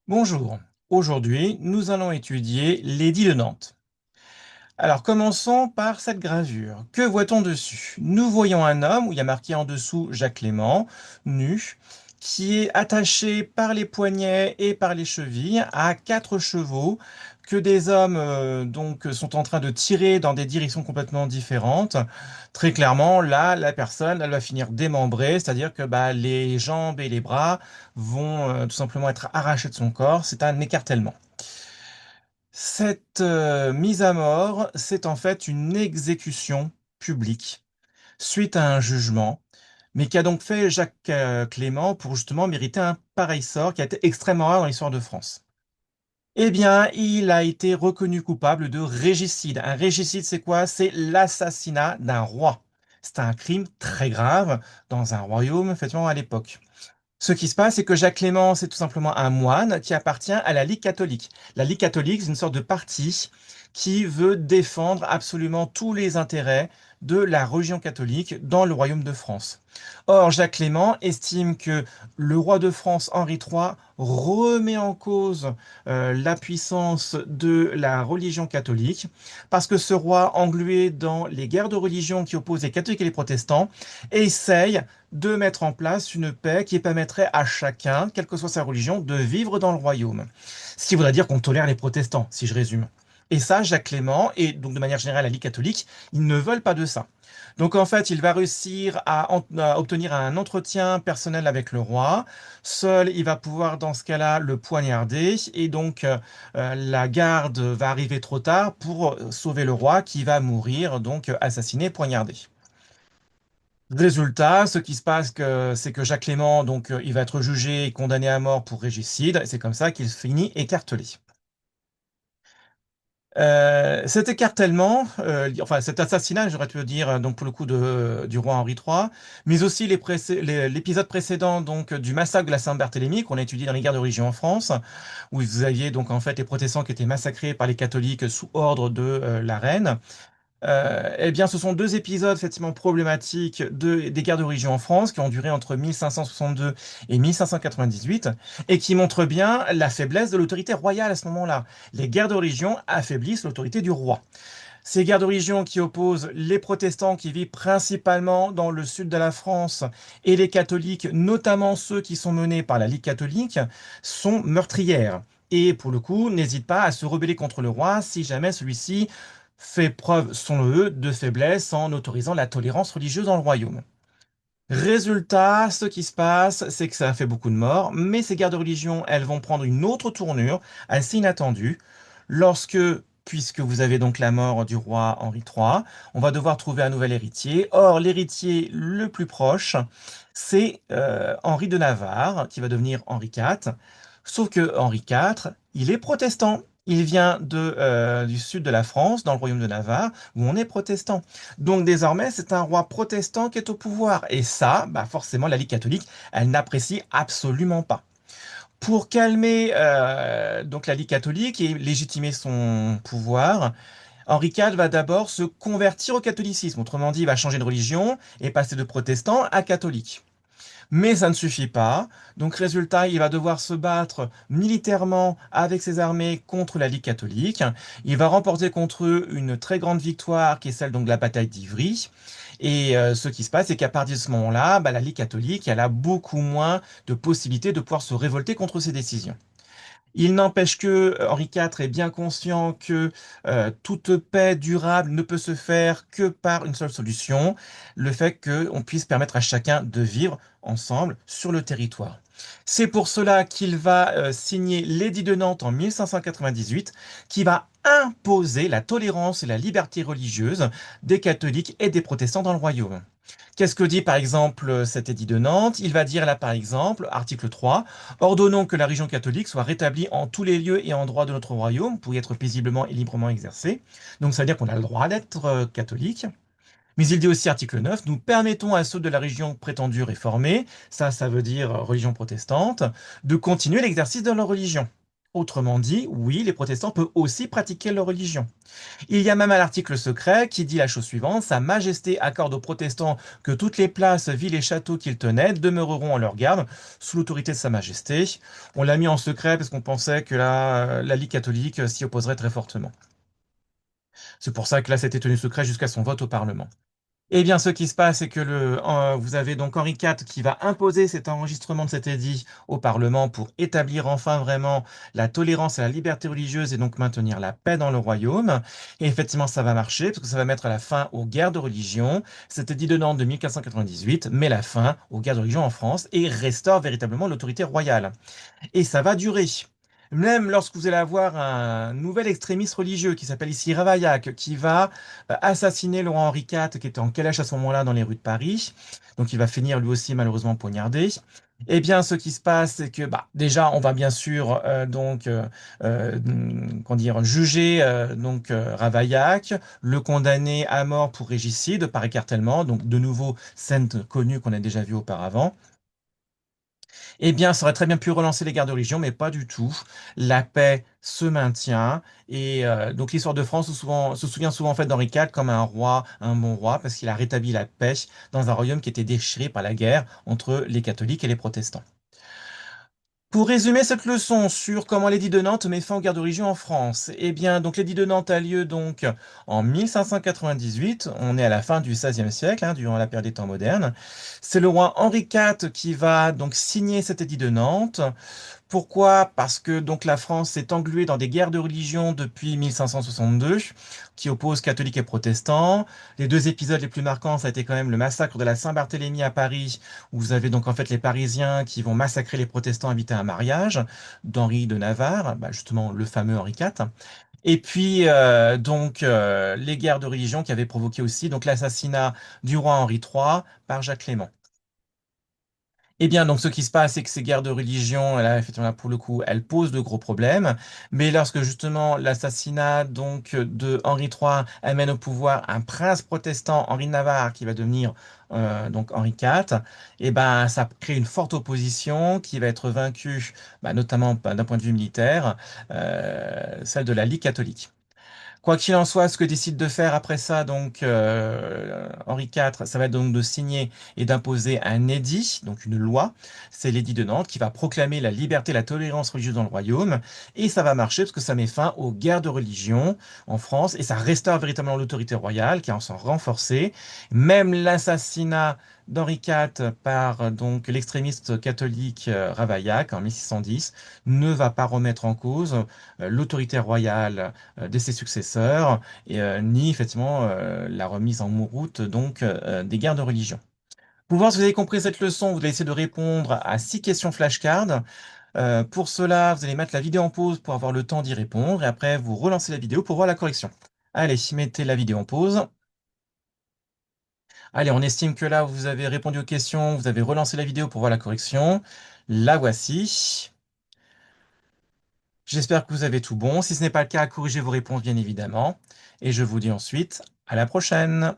Bonjour, aujourd'hui nous allons étudier l'édit de Nantes. Alors commençons par cette gravure. Que voit-on dessus? Nous voyons un homme où il y a marqué en dessous Jacques Clément, nu, qui est attaché par les poignets et par les chevilles à quatre chevaux que des hommes sont en train de tirer dans des directions complètement différentes. Très clairement, là, la personne, elle va finir démembrée, c'est-à-dire que les jambes et les bras vont tout simplement être arrachés de son corps. C'est un écartèlement. Cette mise à mort, c'est en fait une exécution publique suite à un jugement, mais qui a donc fait Jacques Clément pour justement mériter un pareil sort qui a été extrêmement rare dans l'histoire de France. Eh bien, il a été reconnu coupable de régicide. Un régicide, c'est quoi? C'est l'assassinat d'un roi. C'est un crime très grave dans un royaume, effectivement, à l'époque. Ce qui se passe, c'est que Jacques Clément, c'est tout simplement un moine qui appartient à la Ligue catholique. La Ligue catholique, c'est une sorte de parti qui veut défendre absolument tous les intérêts de la religion catholique dans le royaume de France. Or, Jacques Clément estime que le roi de France, Henri III, remet en cause la puissance de la religion catholique, parce que ce roi, englué dans les guerres de religion qui opposent les catholiques et les protestants, essaye de mettre en place une paix qui permettrait à chacun, quelle que soit sa religion, de vivre dans le royaume. Ce qui voudrait dire qu'on tolère les protestants, si je résume. Et ça, Jacques Clément, et donc de manière générale la Ligue catholique, ils ne veulent pas de ça. Donc en fait, il va réussir à obtenir un entretien personnel avec le roi. Seul, il va pouvoir dans ce cas-là le poignarder. Et donc la garde va arriver trop tard pour sauver le roi qui va mourir, donc assassiné, poignardé. Résultat, ce qui se passe, c'est que Jacques Clément, il va être jugé et condamné à mort pour régicide. Et c'est comme ça qu'il finit écartelé. Cet écartèlement, enfin cet assassinat, j'aurais pu dire, donc pour le coup du roi Henri III, mais aussi l'épisode précédent donc du massacre de la Saint-Barthélemy qu'on a étudié dans les guerres de religion en France, où vous aviez donc en fait les protestants qui étaient massacrés par les catholiques sous ordre de la reine. Eh bien, ce sont deux épisodes effectivement problématiques des guerres de religion en France qui ont duré entre 1562 et 1598 et qui montrent bien la faiblesse de l'autorité royale à ce moment-là. Les guerres de religion affaiblissent l'autorité du roi. Ces guerres de religion qui opposent les protestants qui vivent principalement dans le sud de la France et les catholiques, notamment ceux qui sont menés par la Ligue catholique, sont meurtrières. Et pour le coup, n'hésite pas à se rebeller contre le roi si jamais celui-ci fait preuve, selon eux, de faiblesse en autorisant la tolérance religieuse dans le royaume. Résultat, ce qui se passe, c'est que ça a fait beaucoup de morts, mais ces guerres de religion, elles vont prendre une autre tournure assez inattendue lorsque, puisque vous avez donc la mort du roi Henri III, on va devoir trouver un nouvel héritier. Or, l'héritier le plus proche, c'est Henri de Navarre, qui va devenir Henri IV. Sauf que Henri IV, il est protestant. Il vient du sud de la France, dans le royaume de Navarre, où on est protestant. Donc désormais, c'est un roi protestant qui est au pouvoir. Et ça, forcément, la Ligue catholique, elle n'apprécie absolument pas. Pour calmer donc la Ligue catholique et légitimer son pouvoir, Henri IV va d'abord se convertir au catholicisme. Autrement dit, il va changer de religion et passer de protestant à catholique. Mais ça ne suffit pas. Donc, résultat, il va devoir se battre militairement avec ses armées contre la Ligue catholique. Il va remporter contre eux une très grande victoire qui est celle donc de la bataille d'Ivry. Et ce qui se passe, c'est qu'à partir de ce moment-là, la Ligue catholique, elle a beaucoup moins de possibilités de pouvoir se révolter contre ces décisions. Il n'empêche que Henri IV est bien conscient que toute paix durable ne peut se faire que par une seule solution, le fait qu'on puisse permettre à chacun de vivre ensemble sur le territoire. C'est pour cela qu'il va signer l'édit de Nantes en 1598, qui va imposer la tolérance et la liberté religieuse des catholiques et des protestants dans le royaume. Qu'est-ce que dit par exemple cet édit de Nantes? Il va dire là par exemple, article 3, ordonnons que la religion catholique soit rétablie en tous les lieux et endroits de notre royaume pour y être paisiblement et librement exercée. Donc ça veut dire qu'on a le droit d'être catholique. Mais il dit aussi, article 9, nous permettons à ceux de la religion prétendue réformée, ça veut dire religion protestante, de continuer l'exercice de leur religion. Autrement dit, oui, les protestants peuvent aussi pratiquer leur religion. Il y a même un article secret qui dit la chose suivante: Sa Majesté accorde aux protestants que toutes les places, villes et châteaux qu'ils tenaient demeureront en leur garde, sous l'autorité de Sa Majesté. On l'a mis en secret parce qu'on pensait que la Ligue catholique s'y opposerait très fortement. C'est pour ça que là, c'était tenu secret jusqu'à son vote au Parlement. Eh bien, ce qui se passe, c'est que vous avez donc Henri IV qui va imposer cet enregistrement de cet édit au Parlement pour établir enfin vraiment la tolérance et la liberté religieuse et donc maintenir la paix dans le royaume. Et effectivement, ça va marcher parce que ça va mettre la fin aux guerres de religion. Cet édit de Nantes de 1498 met la fin aux guerres de religion en France et restaure véritablement l'autorité royale. Et ça va durer. Même lorsque vous allez avoir un nouvel extrémiste religieux qui s'appelle ici Ravaillac, qui va assassiner le roi Henri IV, qui était en calèche à ce moment-là dans les rues de Paris, donc il va finir lui aussi malheureusement poignardé. Eh bien, ce qui se passe, c'est que déjà, on va bien sûr comment dire, juger Ravaillac, le condamner à mort pour régicide par écartèlement, donc de nouveau scène connue qu'on a déjà vue auparavant. Eh bien, ça aurait très bien pu relancer les guerres de religion, mais pas du tout. La paix se maintient. Et donc, l'histoire de France se souvient souvent en fait d'Henri IV comme un roi, un bon roi, parce qu'il a rétabli la paix dans un royaume qui était déchiré par la guerre entre les catholiques et les protestants. Pour résumer cette leçon sur comment l'édit de Nantes met fin aux guerres de religion en France, eh bien, donc l'édit de Nantes a lieu donc en 1598. On est à la fin du XVIe siècle, hein, durant la période des temps modernes. C'est le roi Henri IV qui va donc signer cet édit de Nantes. Pourquoi? Parce que donc la France s'est engluée dans des guerres de religion depuis 1562 qui opposent catholiques et protestants. Les deux épisodes les plus marquants, ça a été quand même le massacre de la Saint-Barthélemy à Paris, où vous avez donc en fait les Parisiens qui vont massacrer les protestants invités à un mariage d'Henri de Navarre, justement le fameux Henri IV. Et puis les guerres de religion qui avaient provoqué aussi donc l'assassinat du roi Henri III par Jacques Clément. Eh bien, donc, ce qui se passe, c'est que ces guerres de religion, là, effectivement, là, pour le coup, elles posent de gros problèmes. Mais lorsque, justement, l'assassinat, donc, de Henri III amène au pouvoir un prince protestant, Henri de Navarre, qui va devenir, donc, Henri IV, eh ben, ça crée une forte opposition qui va être vaincue, notamment d'un point de vue militaire, celle de la Ligue catholique. Quoi qu'il en soit, ce que décide de faire après ça, donc Henri IV, ça va être donc de signer et d'imposer un édit, donc une loi. C'est l'édit de Nantes qui va proclamer la liberté et la tolérance religieuse dans le royaume. Et ça va marcher parce que ça met fin aux guerres de religion en France et ça restaure véritablement l'autorité royale qui est en s'en renforcée. Même l'assassinat d'Henri IV par donc l'extrémiste catholique Ravaillac en 1610 ne va pas remettre en cause l'autorité royale de ses successeurs, et ni effectivement la remise en route donc des guerres de religion. Pour voir si vous avez compris cette leçon, vous allez essayer de répondre à 6 questions flashcards. Pour cela, vous allez mettre la vidéo en pause pour avoir le temps d'y répondre, et après vous relancez la vidéo pour voir la correction. Allez, mettez la vidéo en pause. Allez, on estime que là, vous avez répondu aux questions, vous avez relancé la vidéo pour voir la correction. La voici. J'espère que vous avez tout bon. Si ce n'est pas le cas, corrigez vos réponses bien évidemment. Et je vous dis ensuite à la prochaine.